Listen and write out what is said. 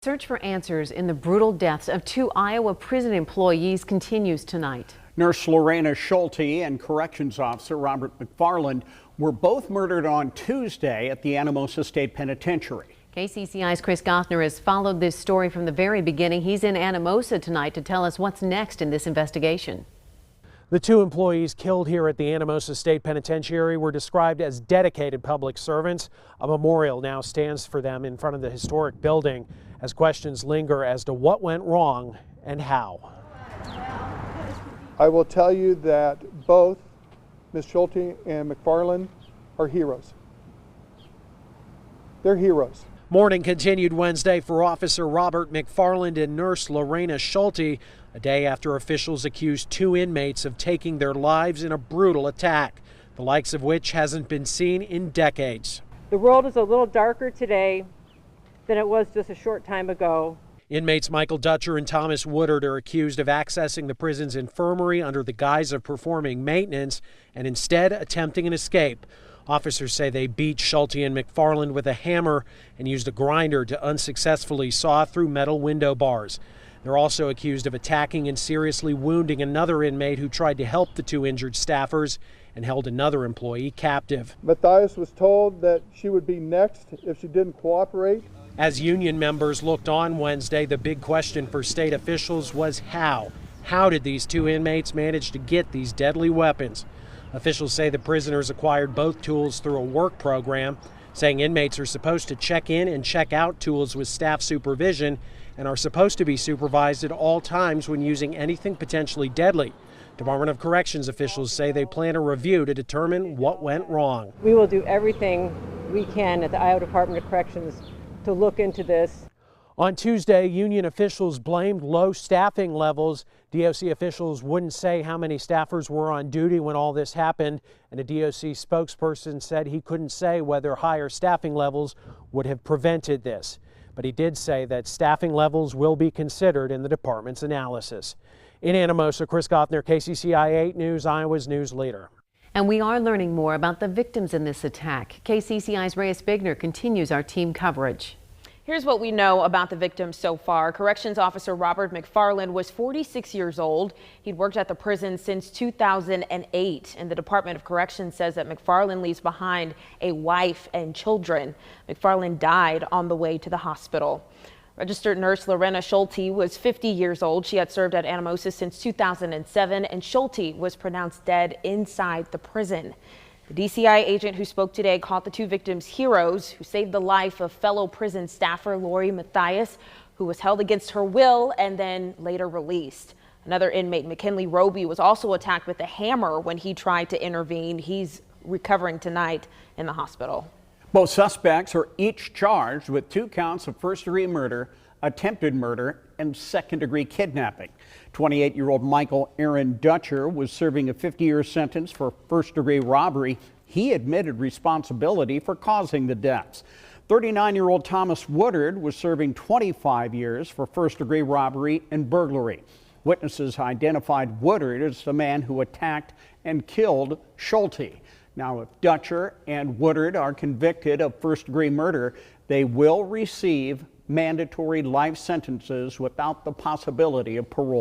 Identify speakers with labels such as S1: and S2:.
S1: Search for answers in the brutal deaths of two Iowa prison employees continues tonight.
S2: Nurse Lorena Schulte and corrections officer Robert McFarland were both murdered on Tuesday at the Anamosa State Penitentiary.
S1: KCCI's Chris Gothner has followed this story from the very beginning. He's in Anamosa tonight to tell us what's next in this investigation.
S3: The two employees killed here at the Anamosa State Penitentiary were described as dedicated public servants. A memorial now stands for them in front of the historic building as questions linger as to what went wrong and how.
S4: I will tell you that both Ms. Schulte and McFarland are heroes. They're heroes.
S3: Morning continued Wednesday for Officer Robert McFarland and Nurse Lorena Schulte, a day after officials accused two inmates of taking their lives in a brutal attack, the likes of which hasn't been seen in decades.
S5: The world is a little darker today than it was just a short time ago.
S3: Inmates Michael Dutcher and Thomas Woodard are accused of accessing the prison's infirmary under the guise of performing maintenance and instead attempting an escape. Officers say they beat Schulte and McFarland with a hammer and used a grinder to unsuccessfully saw through metal window bars. They're also accused of attacking and seriously wounding another inmate who tried to help the two injured staffers and held another employee captive.
S4: Matthias was told that she would be next if she didn't cooperate.
S3: As union members looked on Wednesday, the big question for state officials was how. How did these two inmates manage to get these deadly weapons? Officials say the prisoners acquired both tools through a work program, saying inmates are supposed to check in and check out tools with staff supervision and are supposed to be supervised at all times when using anything potentially deadly. Department of Corrections officials say they plan a review to determine what went wrong.
S5: We will do everything we can at the Iowa Department of Corrections to look into this.
S3: On Tuesday, union officials blamed low staffing levels. DOC officials wouldn't say how many staffers were on duty when all this happened, and a DOC spokesperson said he couldn't say whether higher staffing levels would have prevented this. But he did say that staffing levels will be considered in the department's analysis. In Anamosa, Chris Gothner, KCCI 8 News, Iowa's news leader.
S1: And we are learning more about the victims in this attack. KCCI's Reyes Bigner continues our team coverage.
S6: Here's what we know about the victims so far. Corrections officer Robert McFarland was 46 years old. He'd worked at the prison since 2008, and the Department of Corrections says that McFarland leaves behind a wife and children. McFarland died on the way to the hospital. Registered nurse Lorena Schulte was 50 years old. She had served at Anamosa since 2007, and Schulte was pronounced dead inside the prison. The DCI agent who spoke today called the two victims heroes who saved the life of fellow prison staffer Lori Matthias, who was held against her will and then later released. Another inmate, McKinley Roby, was also attacked with a hammer when he tried to intervene. He's recovering tonight in the hospital.
S2: Both suspects are each charged with 2 counts of first-degree murder, attempted murder, and second-degree kidnapping. 28-year-old Michael Aaron Dutcher was serving a 50-year sentence for first-degree robbery. He admitted responsibility for causing the deaths. 39-year-old Thomas Woodard was serving 25 years for first-degree robbery and burglary. Witnesses identified Woodard as the man who attacked and killed Schulte. Now, if Dutcher and Woodard are convicted of first-degree murder, they will receive mandatory life sentences without the possibility of parole.